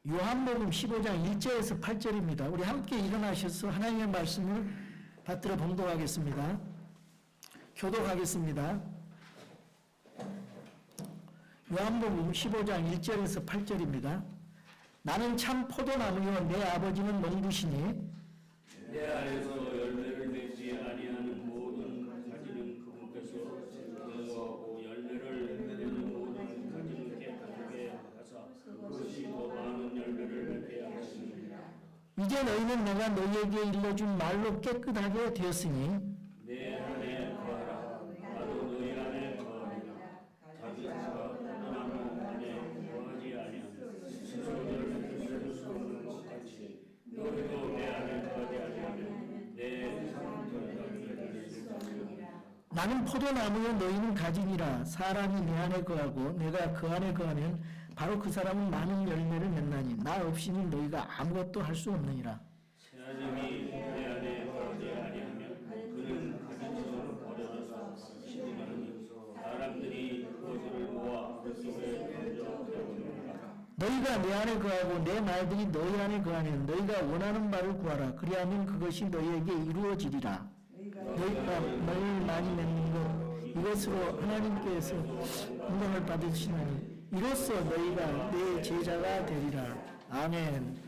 요한복음 15장 1절에서 8절입니다. 우리 함께 일어나셔서 하나님의 말씀을 받들어 봉독하겠습니다. 교독하겠습니다. 요한복음 15장 1절에서 8절입니다. 나는 참 포도나무요 내 아버지는 농부시니 내 안에서 열매를 맺지 아니하는 모든 가지는 그분께서 제거하고 열매를 맺는 모든 가지는 깨끗하게 하사 그것이 더 많은 열매를 맺게 하시느니라. 이제 너희는 내가 너희에게 일러준 말로 깨끗하게 되었으니 내 안에 거하라. 나도 너희 안에 거하리라. 자기가 포도나무 안에 거하지 아니하면 스스로 열매를 수 없는 것 같이 너희도 내 안에 거하지 아니하면 내 삶을 열매를 수 없느니라. 나는 포도나무요 너희는 가지니라. 사람이 내 안에 거하고 내가 그 안에 거하면 바로 그 사람은 많은 열매를 맺나니 나 없이는 너희가 아무것도 할 수 없느니라. 새하늘이 내 안에 거하지 아니하면 그는 가지처럼 버려져서 시들하니 사람들이 그것을 모아 물속에 던져 태우느니라. 너희가 내 안에 거하고 내 말들이 너희 안에 거하면 너희가 원하는 바를 구하라. 그리하면 그것이 너희에게 이루어지리라. 너희가 뭘 많이 맺는 것 이것으로 하나님께서 인정을 받으시나니 이로써 너희가 내 제자가 되리라. 아멘.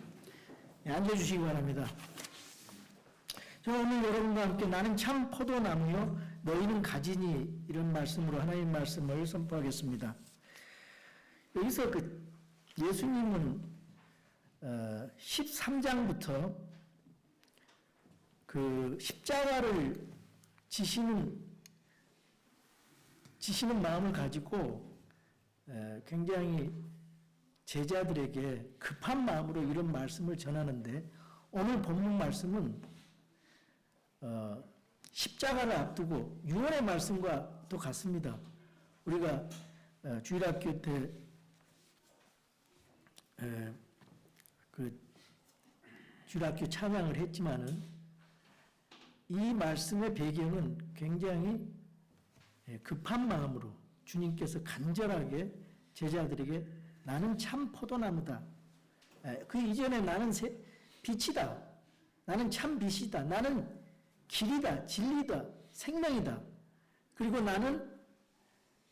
네, 앉아주시기 바랍니다. 저 오늘 여러분과 함께 나는 참 포도나무요 너희는 가지니 이런 말씀으로 하나님 말씀을 선포하겠습니다. 여기서 예수님은 13장부터 그 십자가를 지시는 마음을 가지고 굉장히 제자들에게 급한 마음으로 이런 말씀을 전하는데 오늘 본문 말씀은 십자가를 앞두고 유언의 말씀과 또 같습니다. 우리가 주일학교 때 그 주일학교 찬양을 했지만은 이 말씀의 배경은 굉장히 급한 마음으로 주님께서 간절하게 제자들에게 나는 참 포도나무다. 그 이전에 나는 빛이다. 나는 참 빛이다. 나는 길이다. 진리다. 생명이다. 그리고 나는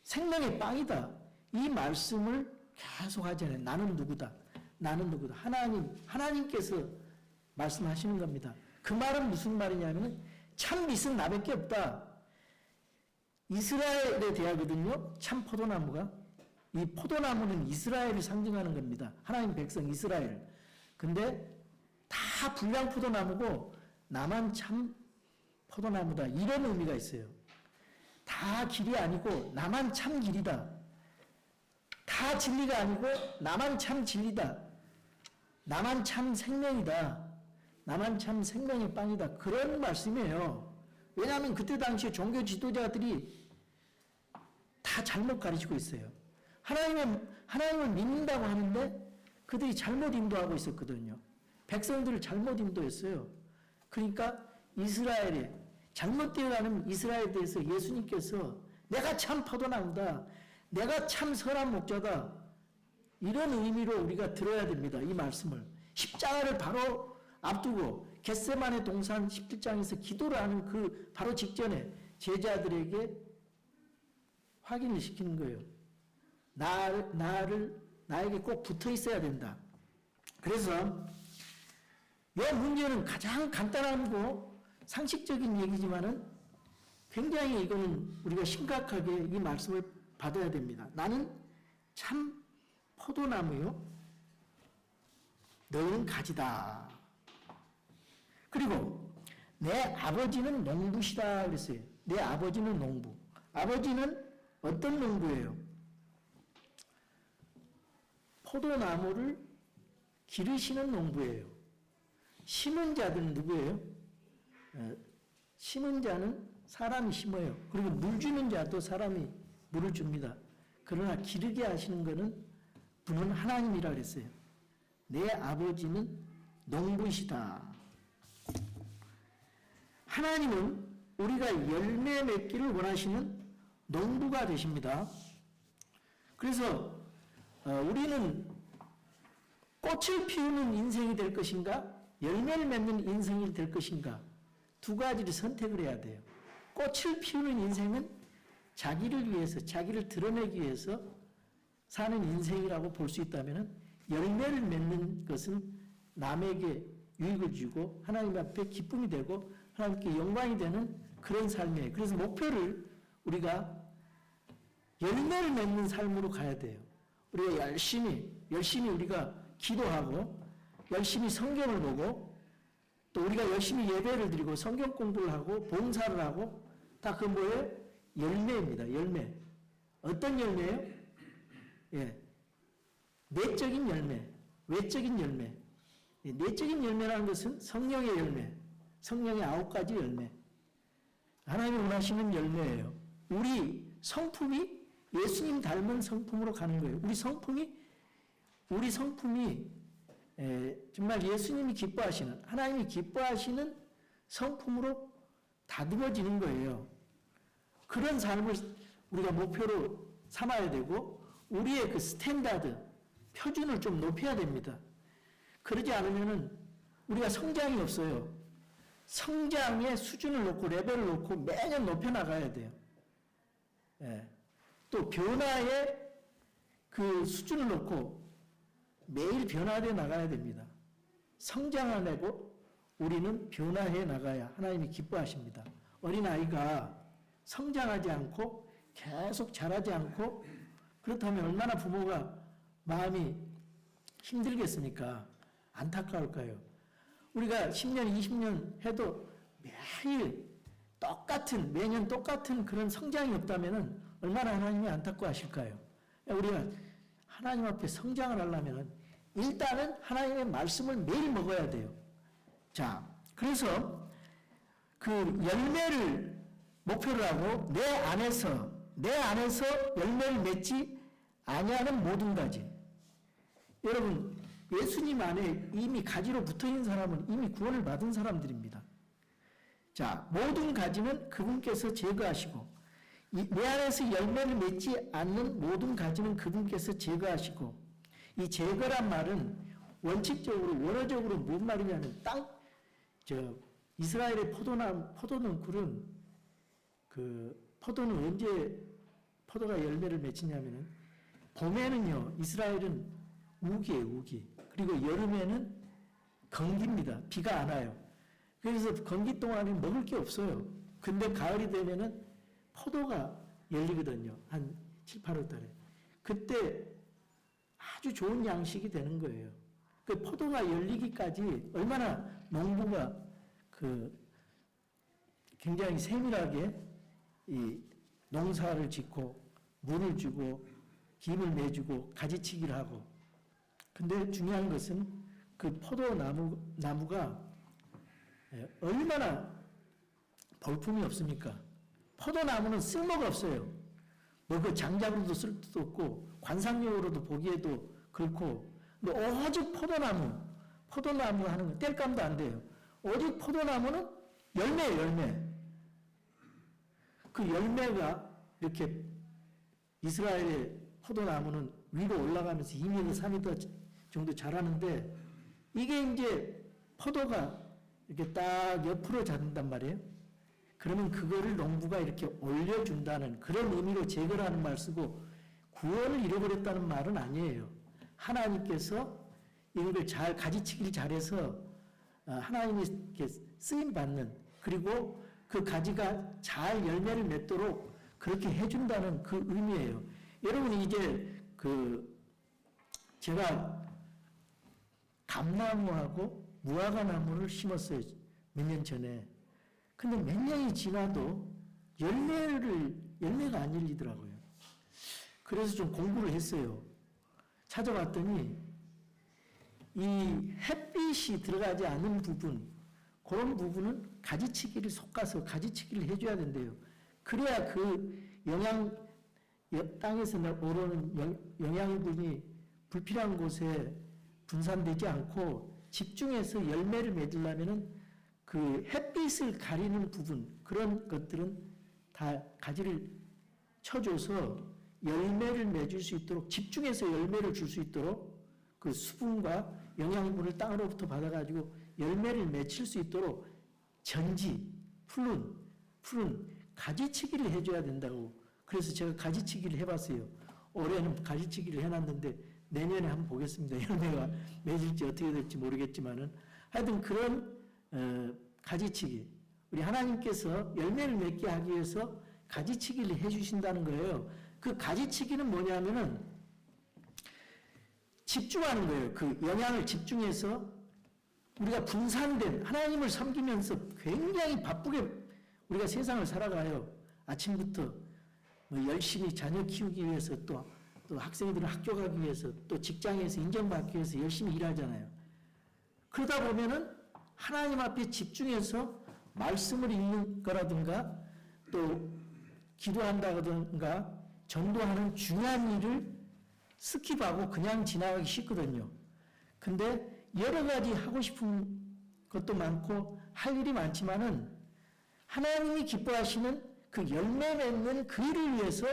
생명의 빵이다. 이 말씀을 계속 하잖아요. 나는 누구다. 나는 누구다. 하나님께서 말씀하시는 겁니다. 그 말은 무슨 말이냐면 참 빛은 나밖에 없다. 이스라엘에 대하거든요. 참 포도나무가. 이 포도나무는 이스라엘을 상징하는 겁니다. 하나님 백성 이스라엘. 근데 다 불량 포도나무고 나만 참 포도나무다. 이런 의미가 있어요. 다 길이 아니고 나만 참 길이다. 다 진리가 아니고 나만 참 진리다. 나만 참 생명이다. 나만 참 생명의 빵이다. 그런 말씀이에요. 왜냐하면 그때 당시에 종교 지도자들이 다 잘못 가르치고 있어요. 하나님을 믿는다고 하는데 그들이 잘못 인도하고 있었거든요. 백성들을 잘못 인도했어요. 그러니까 이스라엘에 잘못되어가는 이스라엘에 대해서 예수님께서 내가 참 포도나무다. 내가 참 선한 목자다. 이런 의미로 우리가 들어야 됩니다. 이 말씀을. 십자가를 바로 앞두고 겟세마네 동산 17장에서 기도를 하는 그 바로 직전에 제자들에게 확인을 시키는 거예요. 나에게 꼭 붙어 있어야 된다. 그래서 이 문제는 가장 간단하고 상식적인 얘기지만은 굉장히 이거는 우리가 심각하게 이 말씀을 받아야 됩니다. 나는 참 포도나무요. 너희는 가지다. 그리고 내 아버지는 농부시다 그랬어요. 내 아버지는 농부. 아버지는 어떤 농부예요? 포도나무를 기르시는 농부예요. 심은 자들은 누구예요? 심은 자는 사람이 심어요. 그리고 물 주는 자도 사람이 물을 줍니다. 그러나 기르게 하시는 것은 분은 하나님이라 그랬어요. 내 아버지는 농부시다. 하나님은 우리가 열매 맺기를 원하시는 농부가 되십니다. 그래서 우리는 꽃을 피우는 인생이 될 것인가? 열매를 맺는 인생이 될 것인가? 두 가지를 선택을 해야 돼요. 꽃을 피우는 인생은 자기를 위해서, 자기를 드러내기 위해서 사는 인생이라고 볼 수 있다면 열매를 맺는 것은 남에게 유익을 주고 하나님 앞에 기쁨이 되고 하나님께 영광이 되는 그런 삶이에요. 그래서 목표를 우리가 열매를 맺는 삶으로 가야 돼요. 우리가 열심히 우리가 기도하고 열심히 성경을 보고 또 우리가 열심히 예배를 드리고 성경 공부를 하고 봉사를 하고 다 그 뭐예요? 열매입니다. 열매. 어떤 열매예요? 예. 내적인 열매, 외적인 열매. 예, 내적인 열매라는 것은 성령의 열매, 성령의 9가지 열매. 하나님이 원하시는 열매예요. 우리 성품이 예수님 닮은 성품으로 가는 거예요. 우리 성품이 정말 예수님이 기뻐하시는, 하나님이 기뻐하시는 성품으로 다듬어지는 거예요. 그런 삶을 우리가 목표로 삼아야 되고 우리의 그 스탠다드, 표준을 좀 높여야 됩니다. 그러지 않으면은 우리가 성장이 없어요. 성장의 수준을 놓고 레벨을 놓고 매년 높여 나가야 돼요. 예. 또 변화의 그 수준을 놓고 매일 변화되어 나가야 됩니다. 성장하내고 우리는 변화해 나가야 하나님이 기뻐하십니다. 어린아이가 성장하지 않고 계속 자라지 않고 그렇다면 얼마나 부모가 마음이 힘들겠습니까? 안타까울까요? 우리가 10년, 20년 해도 매년 똑같은 그런 성장이 없다면 얼마나 하나님이 안타까워하실까요? 우리가 하나님 앞에 성장을 하려면 일단은 하나님의 말씀을 매일 먹어야 돼요. 자, 그래서 그 열매를 목표로 하고 내 안에서 열매를 맺지 아니하는 모든 가지. 여러분, 예수님 안에 이미 가지로 붙어있는 사람은 이미 구원을 받은 사람들입니다. 자, 모든 가지는 그분께서 제거하시고 내 안에서 열매를 맺지 않는 모든 가지는 그분께서 제거하시고 이 제거란 말은 원어적으로 무슨 말이냐면 이스라엘의 포도는 굴은 포도는 언제 포도가 열매를 맺히냐면은 봄에는요, 이스라엘은 우기예요, 우기. 그리고 여름에는 건기입니다. 비가 안 와요. 그래서 건기 동안에 먹을 게 없어요. 근데 가을이 되면은 포도가 열리거든요. 한 7, 8월 달에. 그때 아주 좋은 양식이 되는 거예요. 그 포도가 열리기까지 얼마나 농부가 굉장히 세밀하게 이 농사를 짓고 물을 주고 김을 내주고 가지치기를 하고. 근데 중요한 것은 그 포도나무가 얼마나 볼품이 없습니까? 포도나무는 쓸모가 없어요. 뭐 그 장작으로도 쓸 수도 없고 관상용으로도 보기에도 그렇고. 근데 오직 포도나무 하는 건 뗄감도 안 돼요. 오직 포도나무는 열매예요, 열매. 그 열매가 이렇게 이스라엘의 포도나무는 위로 올라가면서 2m, 3m 정도 자라는데 이게 이제 포도가 이렇게 딱 옆으로 자른단 말이에요. 그러면 그거를 농부가 이렇게 올려준다는 그런 의미로 제거라는 말 쓰고 구원을 잃어버렸다는 말은 아니에요. 하나님께서 이걸 잘 가지치기를 잘해서 하나님께 쓰임받는 그리고 그 가지가 잘 열매를 맺도록 그렇게 해준다는 그 의미예요. 여러분이 이제 제가 감나무하고 무화과나무를 심었어요. 몇 년 전에. 근데 몇 년이 지나도 열매가 안 열리더라고요. 그래서 좀 공부를 했어요. 찾아봤더니 이 햇빛이 들어가지 않는 부분, 그런 부분은 가지치기를 솎아서 가지치기를 해줘야 된대요. 그래야 그 땅에서 오르는 영양분이 불필요한 곳에 분산되지 않고 집중해서 열매를 맺으려면은 그 햇빛을 가리는 부분, 그런 것들은 다 가지를 쳐줘서 열매를 맺을 수 있도록 집중해서 열매를 줄 수 있도록 그 수분과 영양분을 땅으로부터 받아가지고 열매를 맺힐 수 있도록 전지, 푸른 가지치기를 해줘야 된다고. 그래서 제가 가지치기를 해봤어요. 올해는 가지치기를 해놨는데 내년에 한번 보겠습니다. 열매가 맺을지 어떻게 될지 모르겠지만은 하여튼 그런 가지치기, 우리 하나님께서 열매를 맺게 하기 위해서 가지치기를 해주신다는 거예요. 그 가지치기는 뭐냐면은 집중하는 거예요. 그 영향을 집중해서 우리가 분산된, 하나님을 섬기면서 굉장히 바쁘게 우리가 세상을 살아가요. 아침부터 뭐 열심히 자녀 키우기 위해서, 또 학생들은 학교 가기 위해서, 또 직장에서 인정받기 위해서 열심히 일하잖아요. 그러다 보면은 하나님 앞에 집중해서 말씀을 읽는 거라든가 또 기도한다든가 전도하는 중요한 일을 스킵하고 그냥 지나가기 쉽거든요. 근데 여러 가지 하고 싶은 것도 많고 할 일이 많지만은 하나님이 기뻐하시는 그 열매 맺는 그 일을 위해서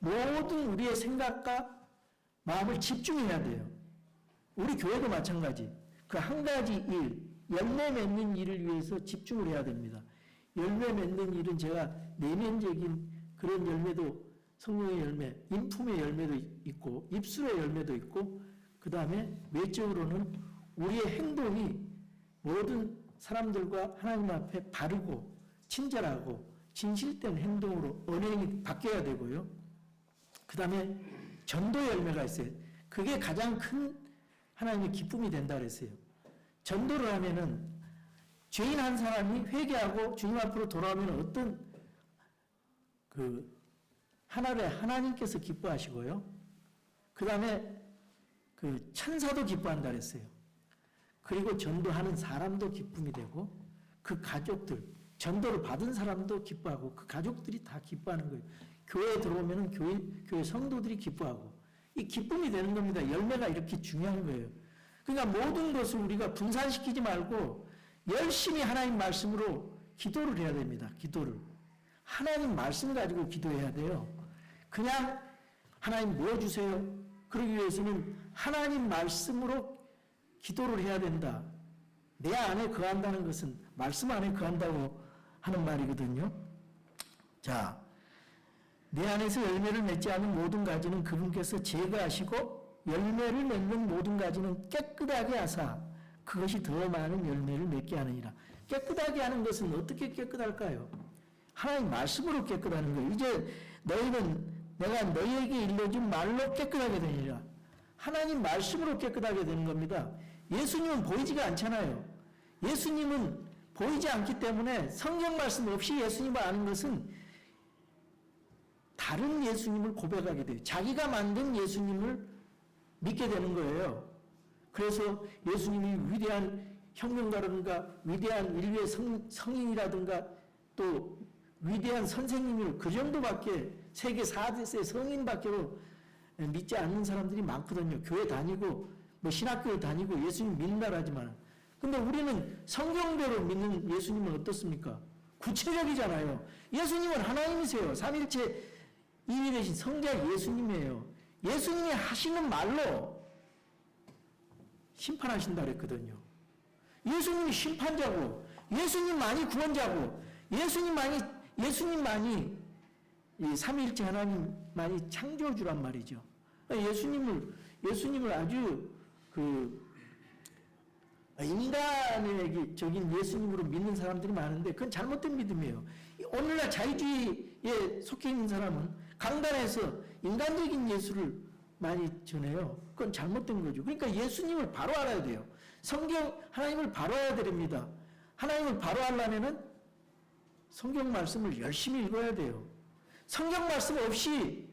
모든 우리의 생각과 마음을 집중해야 돼요. 우리 교회도 마찬가지. 그 한 가지 일, 열매 맺는 일을 위해서 집중을 해야 됩니다. 열매 맺는 일은 제가 내면적인 그런 열매도, 성령의 열매, 인품의 열매도 있고 입술의 열매도 있고, 그 다음에 외적으로는 우리의 행동이 모든 사람들과 하나님 앞에 바르고 친절하고 진실된 행동으로 언행이 바뀌어야 되고요. 그 다음에 전도 열매가 있어요. 그게 가장 큰 하나님의 기쁨이 된다 그랬어요. 전도를 하면은 죄인 한 사람이 회개하고 주님 앞으로 돌아오면 어떤 하나를 하나님께서 기뻐하시고요. 그 다음에 그 천사도 기뻐한다 그랬어요. 그리고 전도하는 사람도 기쁨이 되고 그 가족들, 전도를 받은 사람도 기뻐하고 그 가족들이 다 기뻐하는 거예요. 교회에 들어오면 교회 성도들이 기뻐하고 이 기쁨이 되는 겁니다. 열매가 이렇게 중요한 거예요. 그러니까 모든 것을 우리가 분산시키지 말고 열심히 하나님 말씀으로 기도를 해야 됩니다. 기도를. 하나님 말씀 가지고 기도해야 돼요. 그냥 하나님 뭐 주세요. 그러기 위해서는 하나님 말씀으로 기도를 해야 된다. 내 안에 거한다는 것은 말씀 안에 거한다고 하는 말이거든요. 자, 내 안에서 열매를 맺지 않은 모든 가지는 그분께서 제거하시고 열매를 맺는 모든 가지는 깨끗하게 하사 그것이 더 많은 열매를 맺게 하느니라. 깨끗하게 하는 것은 어떻게 깨끗할까요? 하나님 말씀으로 깨끗하는 거예요. 이제 너희는 내가 너희에게 일러준 말로 깨끗하게 되니라. 하나님 말씀으로 깨끗하게 되는 겁니다. 예수님은 보이지가 않잖아요. 예수님은 보이지 않기 때문에 성경 말씀 없이 예수님을 아는 것은 다른 예수님을 고백하게 돼요. 자기가 만든 예수님을 믿게 되는 거예요. 그래서 예수님이 위대한 혁명가라든가 위대한 인류의 성인이라든가 또 위대한 선생님을 그 정도밖에 세계 4대 성인밖에 믿지 않는 사람들이 많거든요. 교회 다니고 뭐 신학교에 다니고 예수님 믿는다 하지만, 근데 우리는 성경대로 믿는 예수님은 어떻습니까? 구체적이잖아요. 예수님은 하나님이세요. 삼일체 이위 되신 성자 예수님이에요. 예수님이 하시는 말로 심판하신다 그랬거든요. 예수님이 심판자고, 예수님만이 구원자고, 예수님만이 이 삼위일체 하나님만이 창조주란 말이죠. 예수님을 아주 인간적인 예수님으로 믿는 사람들이 많은데 그건 잘못된 믿음이에요. 오늘날 자유주의에 속해 있는 사람은 강단에서 인간적인 예수를 많이 전해요. 그건 잘못된 거죠. 그러니까 예수님을 바로 알아야 돼요. 성경 하나님을 바로 알아야 됩니다. 하나님을 바로 알려면은 성경 말씀을 열심히 읽어야 돼요. 성경 말씀 없이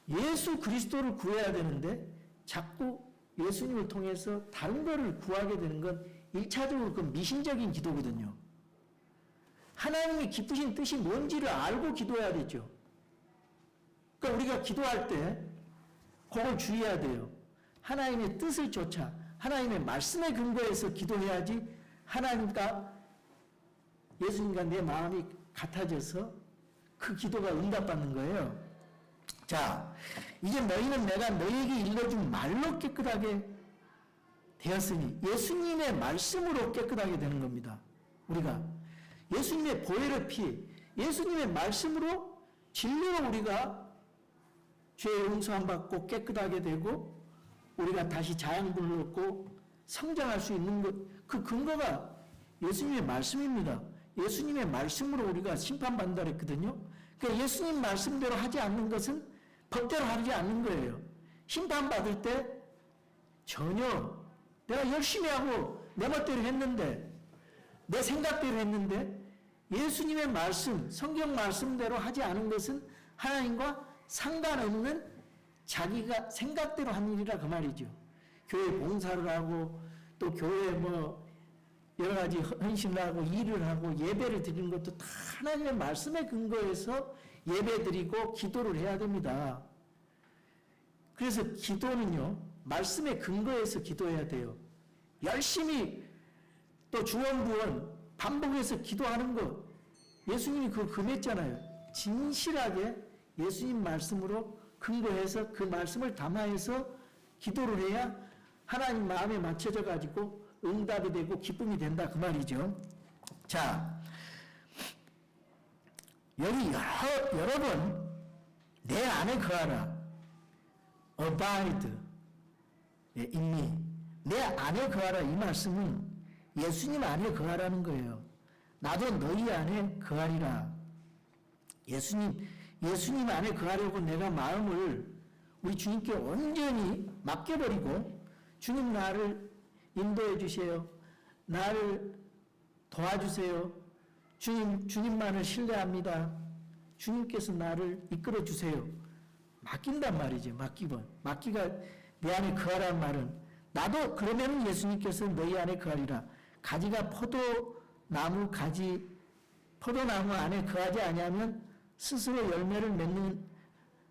예수 그리스도를 구해야 되는데 자꾸 예수님을 통해서 다른 거를 구하게 되는 건 1차적으로 그 미신적인 기도거든요. 하나님이 기쁘신 뜻이 뭔지를 알고 기도해야 되죠. 그러니까 우리가 기도할 때 그걸 주의해야 돼요. 하나님의 뜻을 쫓아 하나님의 말씀에 근거해서 기도해야지 하나님과 예수님과 내 마음이 같아져서 그 기도가 응답받는 거예요. 자, 이제 너희는 내가 너희에게 일러준 말로 깨끗하게 되었으니 예수님의 말씀으로 깨끗하게 되는 겁니다. 우리가 예수님의 보혈의 피, 예수님의 말씀으로 진리로 우리가 죄의 용서함 받고 깨끗하게 되고 우리가 다시 자양분을 얻고 성장할 수 있는 것, 그 근거가 예수님의 말씀입니다. 예수님의 말씀으로 우리가 심판받는다 그랬거든요. 그러니까 예수님 말씀대로 하지 않는 것은 법대로 하지 않는 거예요. 심판받을 때 전혀 내가 열심히 하고 내 멋대로 했는데, 내 생각대로 했는데 예수님의 말씀, 성경 말씀대로 하지 않은 것은 하나님과 상관없는 자기가 생각대로 한 일이라 그 말이죠. 교회 봉사를 하고 또 교회에 여러 가지 헌신을 하고 일을 하고 예배를 드리는 것도 다 하나님의 말씀에 근거해서 예배 드리고 기도를 해야 됩니다. 그래서 기도는요, 말씀에 근거해서 기도해야 돼요. 열심히 또 주원부원 반복해서 기도하는 것, 예수님이 그거 금했잖아요. 진실하게 예수님 말씀으로 근거해서 그 말씀을 담아해서 기도를 해야 하나님 마음에 맞춰져 가지고 응답이 되고 기쁨이 된다 그 말이죠. 자, 여기 여러 번 내 안에 거하라, abide in me, 내 안에 거하라, 이 말씀은 예수님 안에 거하라는 거예요. 나도 너희 안에 거하리라. 예수님 안에 거하려고 내가 마음을 우리 주님께 온전히 맡겨버리고, 주님 나를 인도해 주세요, 나를 도와주세요, 주님만을 신뢰합니다, 주님께서 나를 이끌어 주세요, 맡긴단 말이죠. 맡기가 내 안에 거하라는 말은, 나도 그러면 예수님께서 너희 안에 거하리라. 가지가 포도나무 안에 거하지 아니하면 스스로 열매를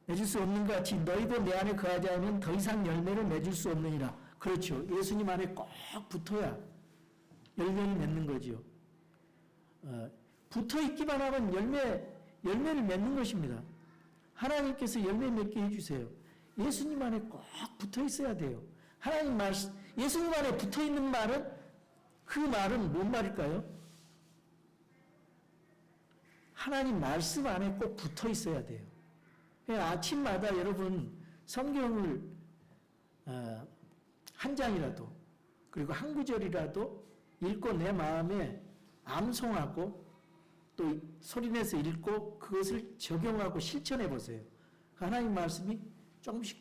맺을 수 없는 것 같이 너희도 내 안에 거하지 않으면 더 이상 열매를 맺을 수 없느니라. 그렇죠. 예수님 안에 꼭 붙어야 열매를 맺는 거죠. 붙어 있기만 하면 열매를 맺는 것입니다. 하나님께서 열매 맺게 해주세요. 예수님 안에 꼭 붙어 있어야 돼요. 하나님 말씀, 예수님 안에 붙어 있는 말은, 그 말은 뭔 말일까요? 하나님 말씀 안에 꼭 붙어 있어야 돼요. 아침마다 여러분 성경을 한 장이라도, 그리고 한 구절이라도 읽고 내 마음에 암송하고 또 소리내서 읽고 그것을 적용하고 실천해 보세요. 하나님 말씀이 조금씩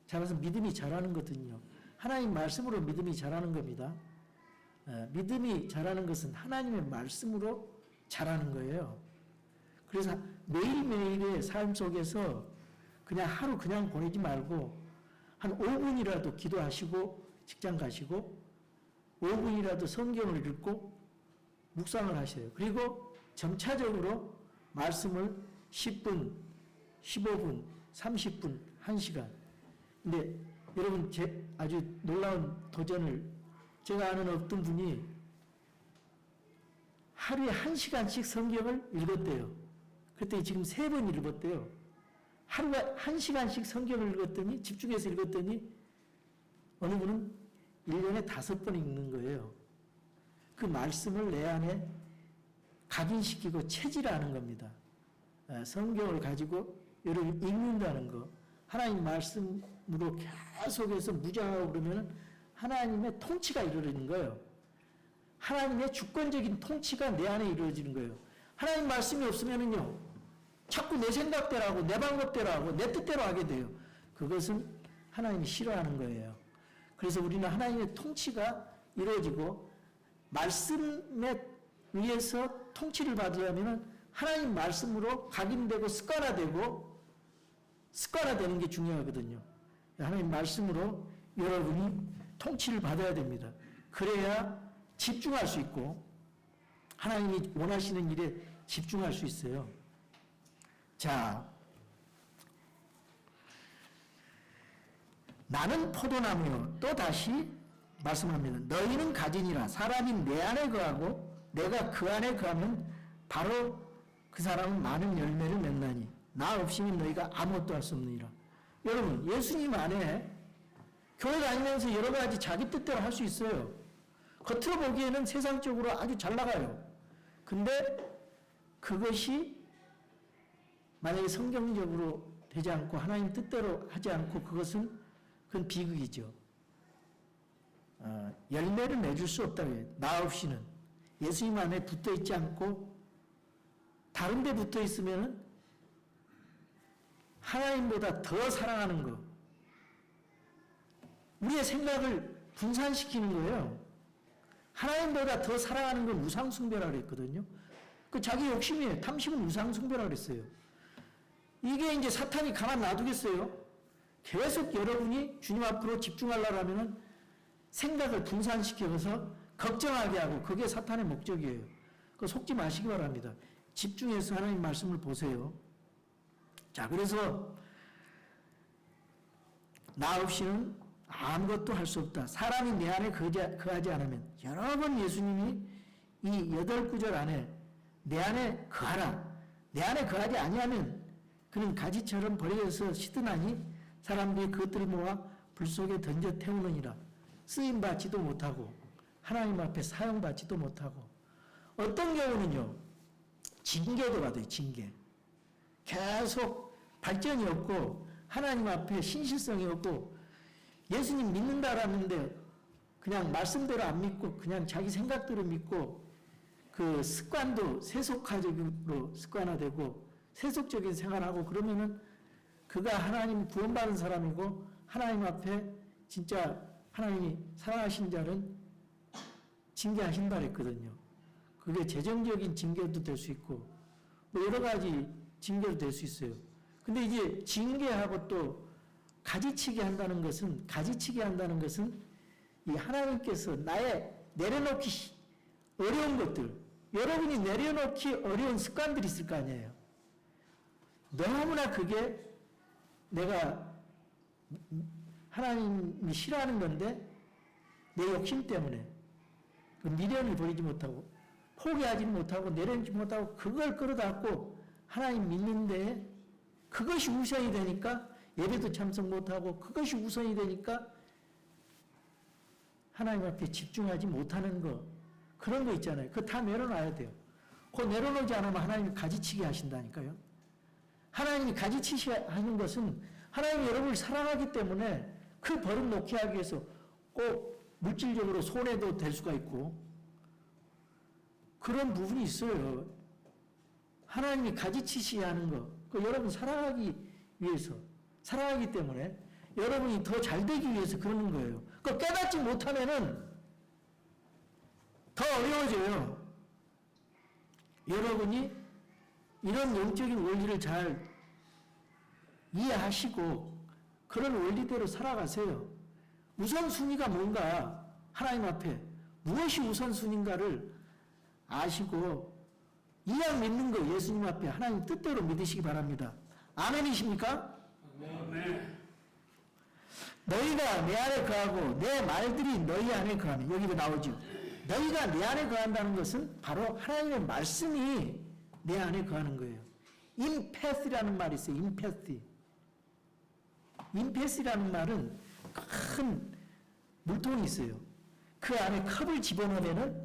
자라서 믿음이 자라는 거거든요. 하나님 말씀으로 믿음이 자라는 겁니다. 믿음이 자라는 것은 하나님의 말씀으로 자라는 거예요. 그래서 매일매일의 삶 속에서 그냥 하루 그냥 보내지 말고 한 5분이라도 기도하시고 직장 가시고 5분이라도 성경을 읽고 묵상을 하셔요. 그리고 점차적으로 말씀을 10분, 15분, 30분, 1시간. 근데 여러분 아주 놀라운 도전을, 제가 아는 어떤 분이 하루에 1시간씩 성경을 읽었대요. 그랬더니 지금 3번 읽었대요. 하루에 1시간씩 성경을 읽었더니, 집중해서 읽었더니 어느 분은 1년에 5번 읽는 거예요. 그 말씀을 내 안에 각인시키고 체질하는 겁니다. 성경을 가지고 여러분 읽는다는 거, 하나님 말씀으로 계속해서 무장하고 그러면 하나님의 통치가 이루어지는 거예요. 하나님의 주권적인 통치가 내 안에 이루어지는 거예요. 하나님 말씀이 없으면은요, 자꾸 내 생각대로 하고 내 방법대로 하고 내 뜻대로 하게 돼요. 그것은 하나님이 싫어하는 거예요. 그래서 우리는 하나님의 통치가 이루어지고 말씀에 의해서 통치를 받으려면 하나님 말씀으로 각인되고 습관화되는 게 중요하거든요. 하나님 말씀으로 여러분이 통치를 받아야 됩니다. 그래야 집중할 수 있고 하나님이 원하시는 일에 집중할 수 있어요. 자, 나는 포도나무요. 또 다시 말씀합니다. 너희는 가지니라. 사람이 내 안에 거하고 내가 그 안에 거하면 바로 그 사람은 많은 열매를 맺나니. 나 없이는 너희가 아무것도 할 수 없느니라. 여러분, 예수님 안에 교회 다니면서 여러 가지 자기 뜻대로 할 수 있어요. 겉으로 보기에는 세상적으로 아주 잘 나가요. 근데 그것이 만약에 성경적으로 되지 않고 하나님 뜻대로 하지 않고 그건 비극이죠. 열매를 맺을 수 없다고 해요. 나 없이는. 예수님 안에 붙어 있지 않고 다른 데 붙어 있으면 하나님보다 더 사랑하는 거. 우리의 생각을 분산시키는 거예요. 하나님보다 더 사랑하는 건 우상숭배라고 그랬거든요. 그 자기 욕심이에요. 탐심은 우상숭배라고 그랬어요. 이게 이제 사탄이 가만 놔두겠어요? 계속 여러분이 주님 앞으로 집중하려고 하면은 생각을 분산시켜서 걱정하게 하고 그게 사탄의 목적이에요. 그거 속지 마시기 바랍니다. 집중해서 하나님 말씀을 보세요. 자, 그래서 나 없이는 아무것도 할 수 없다. 사람이 내 안에 거하지 않으면 여러 번 예수님이 이 8구절 안에 내 안에 거하라. 내 안에 거하지 아니하면 그는 가지처럼 버려져서 시드나니 사람들이 그것들을 모아 불 속에 던져 태우느니라. 쓰임받지도 못하고 하나님 앞에 사용받지도 못하고 어떤 경우는요. 징계도 받아요. 징계. 계속 발전이 없고 하나님 앞에 신실성이 없고 예수님 믿는다라는데 그냥 말씀대로 안 믿고 그냥 자기 생각대로 믿고 그 습관도 세속화적으로 습관화되고 세속적인 생활하고 그러면은 그가 하나님 구원받은 사람이고 하나님 앞에 진짜 하나님이 사랑하신 자는 징계하신다 그랬거든요. 그게 재정적인 징계도 될 수 있고 뭐 여러 가지 징계도 될 수 있어요. 근데 이제 징계하고 또 가지치기 한다는 것은 이 하나님께서 나의 내려놓기 어려운 것들, 여러분이 내려놓기 어려운 습관들이 있을 거 아니에요. 너무나 그게 내가 하나님이 싫어하는 건데 내 욕심 때문에 그 미련을 버리지 못하고 포기하지 못하고 내려놓지 못하고 그걸 끌어다고 하나님 믿는데 그것이 우선이 되니까 예배도 참석 못하고 그것이 우선이 되니까 하나님 앞에 집중하지 못하는 거 그런 거 있잖아요. 그거 다 내려놔야 돼요. 그거 내려놓지 않으면 하나님이 가지치기 하신다니까요. 하나님이 가지치기 하는 것은 하나님이 여러분을 사랑하기 때문에 그 버릇 놓게 하기 위해서 꼭 물질적으로 손해도 될 수가 있고 그런 부분이 있어요. 하나님이 가지치시 하는 거, 그 여러분 사랑하기 위해서, 사랑하기 때문에 여러분이 더 잘 되기 위해서 그러는 거예요. 그 깨닫지 못하면은 더 어려워져요. 여러분이 이런 영적인 원리를 잘 이해하시고 그런 원리대로 살아가세요. 우선순위가 뭔가 하나님 앞에 무엇이 우선순위인가를 아시고 이왕 믿는 거 예수님 앞에 하나님 뜻대로 믿으시기 바랍니다. 아멘이십니까? 아멘. 너희가 내 안에 거하고 내 말들이 너희 안에 거하면 여기도 나오죠. 너희가 내 안에 거한다는 것은 바로 하나님의 말씀이 내 안에 거하는 거예요. 임패스라는 말이 있어요. 임패스. 임패스라는 말은 큰 물통이 있어요. 그 안에 컵을 집어넣으면은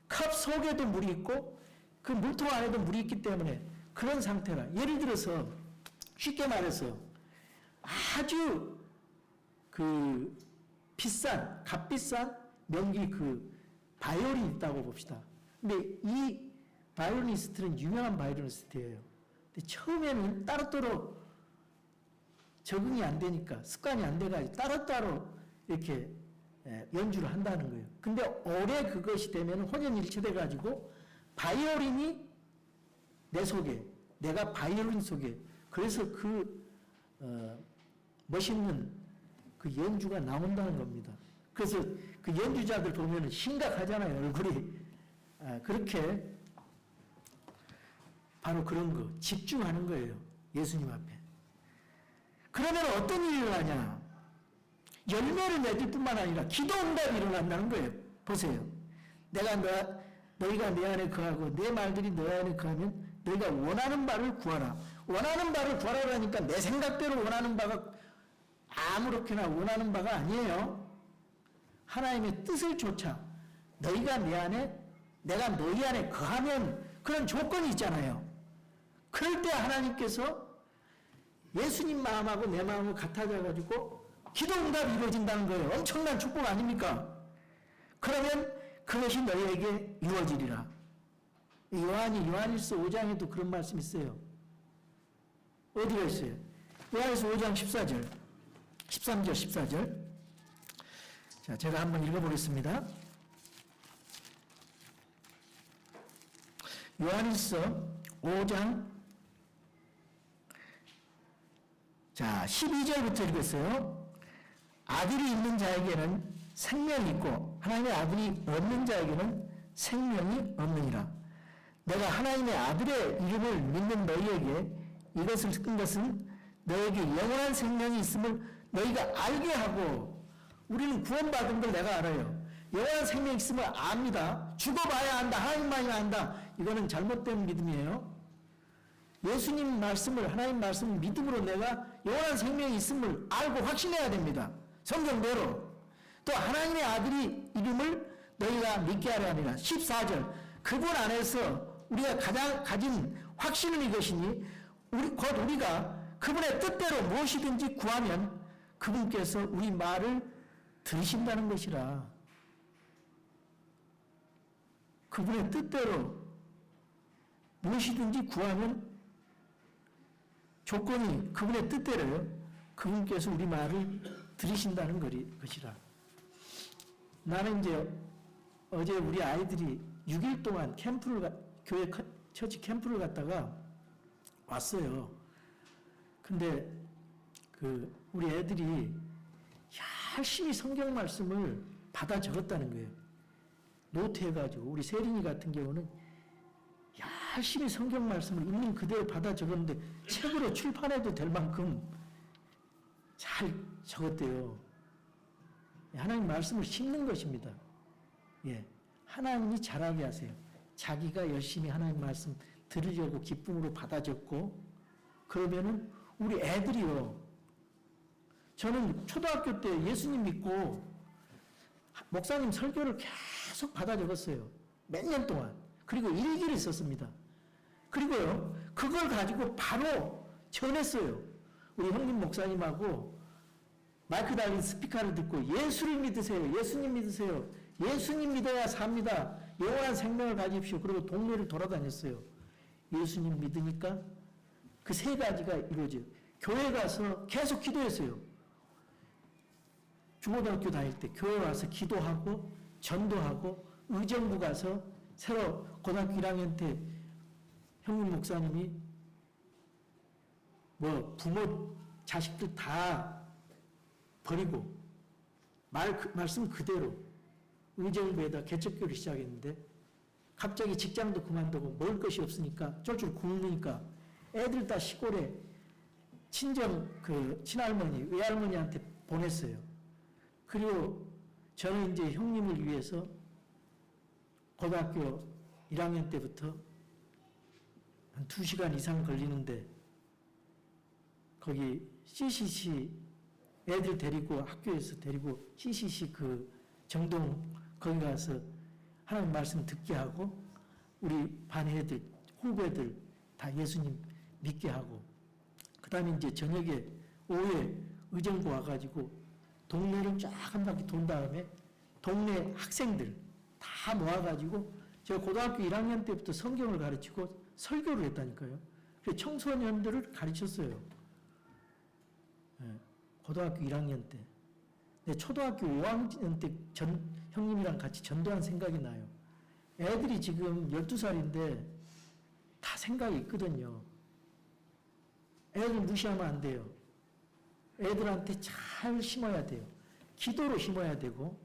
컵 속에도 물이 있고 그 물통 안에도 물이 있기 때문에 그런 상태라. 예를 들어서 쉽게 말해서 아주 그 비싼 값비싼 명기 그 바이올린이 있다고 봅시다. 근데 이 바이올리니스트는 유명한 바이올리니스트예요. 근데 처음에는 따로따로 적응이 안 되니까 습관이 안 돼가지고 따로따로 이렇게 연주를 한다는 거예요. 근데 오래 그것이 되면 혼연일체돼가지고 바이올린이 내 속에, 내가 바이올린 속에, 그래서 그 멋있는 그 연주가 나온다는 겁니다. 그래서 그 연주자들 보면 심각하잖아요, 얼굴이. 그렇게 바로 그런 거, 집중하는 거예요, 예수님 앞에. 그러면 어떤 일이 일어나냐? 열매를 맺을 뿐만 아니라 기도 응답이 일어난다는 거예요. 보세요. 너희가 내 안에 거하고 내 말들이 너희 안에 거하면 너희가 원하는 바를 구하라. 원하는 바를 구하라니까 내 생각대로 원하는 바가 아무렇게나 원하는 바가 아니에요. 하나님의 뜻을 쫓아 너희가 내 안에 내가 너희 안에 거하면 그런 조건이 있잖아요. 그럴 때 하나님께서 예수님 마음하고 내 마음을 같아져 가지고 기도 응답이 이루어진다는 거예요. 엄청난 축복 아닙니까? 그러면 그것이 너희에게 이루어지리라. 요한이 요한일서 5장에도 그런 말씀이 있어요. 어디가 있어요? 요한일서 5장 14절 13절 14절. 자, 제가 한번 읽어보겠습니다. 요한일서 5장 자 12절부터 읽었어요. 아들이 있는 자에게는 생명이 있고 하나님의 아들이 없는 자에게는 생명이 없느니라. 내가 하나님의 아들의 이름을 믿는 너희에게 이것을 쓴 것은 너에게 영원한 생명이 있음을 너희가 알게 하고, 우리는 구원받은 걸 내가 알아요. 영원한 생명이 있음을 압니다. 죽어봐야 한다. 하나님만이 안다. 이거는 잘못된 믿음이에요. 예수님 말씀을, 하나님 말씀을 믿음으로 내가 영원한 생명이 있음을 알고 확신해야 됩니다. 성경대로. 또 하나님의 아들이 이름을 너희가 믿게 하려 하니라. 14절. 그분 안에서 우리가 가진 확신은 이것이니 곧 우리가 그분의 뜻대로 무엇이든지 구하면 그분께서 우리 말을 들으신다는 것이라. 그분의 뜻대로 무엇이든지 구하면 조건이 그분의 뜻대로요. 그분께서 우리 말을 들으신다는 것이라. 나는 이제 어제 우리 아이들이 6일 동안 교회 처치 캠프를 갔다가 왔어요. 근데 우리 애들이 열심히 성경 말씀을 받아 적었다는 거예요. 노트해가지고. 우리 세린이 같은 경우는 열심히 성경 말씀을 있는 그대로 받아 적었는데 책으로 출판해도 될 만큼 잘 적었대요. 하나님 말씀을 심는 것입니다. 예, 하나님이 잘하게 하세요. 자기가 열심히 하나님 말씀 들으려고 기쁨으로 받아 적고, 그러면은 우리 애들이요. 저는 초등학교 때 예수님 믿고 목사님 설교를 계속 받아 적었어요. 몇 년 동안. 그리고 일기를 썼습니다. 그리고요, 그걸 가지고 바로 전했어요. 우리 형님 목사님하고 마이크 달린 스피커를 듣고 예수를 믿으세요. 예수님 믿으세요. 예수님 믿어야 삽니다. 영원한 생명을 가지십시오. 그리고 동네를 돌아다녔어요. 예수님 믿으니까 그 세 가지가 이루어져요. 교회 가서 계속 기도했어요. 중고등학교 다닐 때 교회 와서 기도하고 전도하고, 의정부 가서 새로 고등학교 1학년 때 형님 목사님이 부모 자식들 다 버리고 말씀 그대로 의정부에다 개척교를 시작했는데, 갑자기 직장도 그만두고 먹을 것이 없으니까 쫄쫄 굶으니까 애들 다 시골에 친할머니, 외할머니한테 보냈어요. 그리고 저는 이제 형님을 위해서 고등학교 1학년 때부터 한 2시간 이상 걸리는데 거기 CCC 애들 데리고 학교에서 데리고 CCC 정동 거기 가서 하나님 말씀 듣게 하고, 우리 반 애들, 후배들 다 예수님 믿게 하고, 그 다음에 이제 저녁에 오후에 의정부 와가지고 동네를 쫙 한 바퀴 돈 다음에 동네 학생들 다 모아가지고 제가 고등학교 1학년 때부터 성경을 가르치고 설교를 했다니까요. 그래서 청소년들을 가르쳤어요. 네, 고등학교 1학년 때. 근데 초등학교 5학년 때 형님이랑 같이 전도한 생각이 나요. 애들이 지금 12살인데 다 생각이 있거든요. 애들 무시하면 안 돼요. 애들한테 잘 심어야 돼요. 기도로 심어야 되고,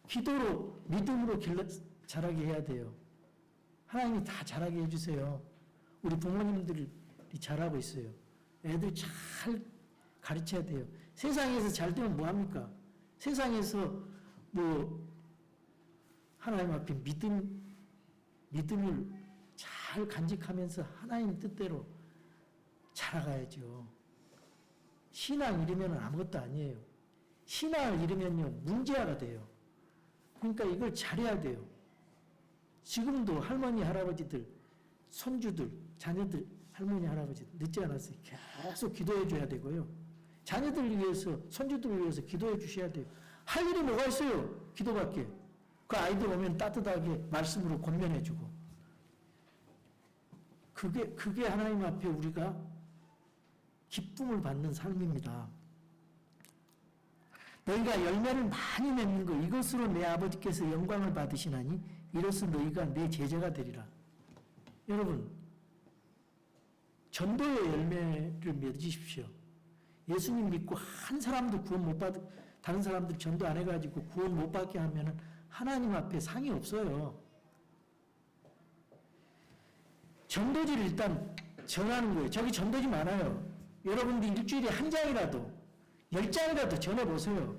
기도로 믿음으로 자라게 해야 돼요. 하나님이 다 자라게 해주세요. 우리 부모님들이 잘하고 있어요. 애들 잘 가르쳐야 돼요. 세상에서 잘 되면 뭐합니까? 세상에서 하나님 앞에 믿음을 잘 간직하면서 하나님 뜻대로 자라가야죠. 신앙 잃으면 아무것도 아니에요. 신앙을 잃으면요, 문제아가 돼요. 그러니까 이걸 잘해야 돼요. 지금도 할머니, 할아버지들, 손주들, 자녀들, 할머니, 할아버지 늦지 않았어요. 계속 기도해 줘야 되고요. 자녀들을 위해서, 손주들을 위해서 기도해 주셔야 돼요. 할 일이 뭐가 있어요? 기도밖에. 그 아이들 오면 따뜻하게 말씀으로 권면해 주고. 그게 하나님 앞에 우리가 기쁨을 받는 삶입니다. 너희가 열매를 많이 맺는 것, 이것으로 내 아버지께서 영광을 받으시나니 이로써 너희가 내 제자가 되리라. 여러분, 전도의 열매를 맺으십시오. 예수님 믿고 한 사람도 구원 못 받, 다른 사람들 전도 안 해가지고 구원 못 받게 하면은 하나님 앞에 상이 없어요. 전도지를 일단 전하는 거예요. 저기 전도지 많아요. 여러분들 일주일에 한 장이라도, 10장이라도 전해보세요.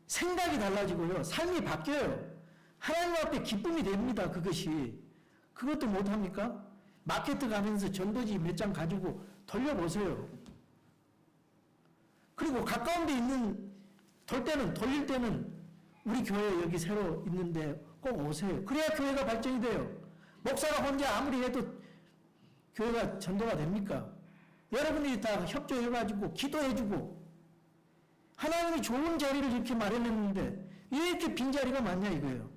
생각이 달라지고요. 삶이 바뀌어요. 하나님 앞에 기쁨이 됩니다. 그것이. 그것도 못합니까? 마케트 가면서 전도지 몇 장 가지고 돌려보세요. 그리고 가까운 데 있는, 돌릴 때는 우리 교회 여기 새로 있는데 꼭 오세요. 그래야 교회가 발전이 돼요. 목사가 혼자 아무리 해도 교회가 전도가 됩니까? 여러분들이 다 협조해가지고 기도해주고 하나님이 좋은 자리를 이렇게 마련했는데 왜 이렇게 빈자리가 많냐 이거예요.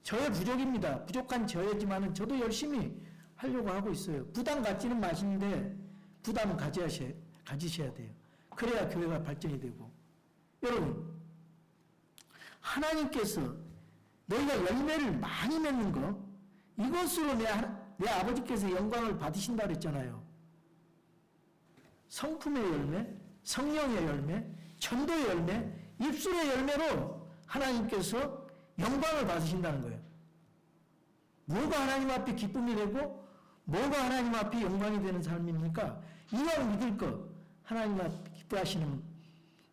저의 부족입니다. 부족한 저였지만 저도 열심히 하려고 하고 있어요. 부담 갖지는 마시는데 부담은 가지셔야 돼요. 그래야 교회가 발전이 되고. 여러분, 하나님께서 너희가 열매를 많이 맺는 거, 이것으로 내 아버지께서 영광을 받으신다 그랬잖아요. 성품의 열매, 성령의 열매, 전도의 열매, 입술의 열매로 하나님께서 영광을 받으신다는 거예요. 뭐가 하나님 앞에 기쁨이 되고 뭐가 하나님 앞에 영광이 되는 삶입니까? 이왕 믿을 것, 하나님 앞에 기뻐하시는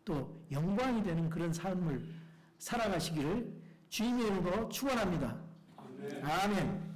또 영광이 되는 그런 삶을 살아가시기를 주님의 이름으로 축원합니다. 아멘.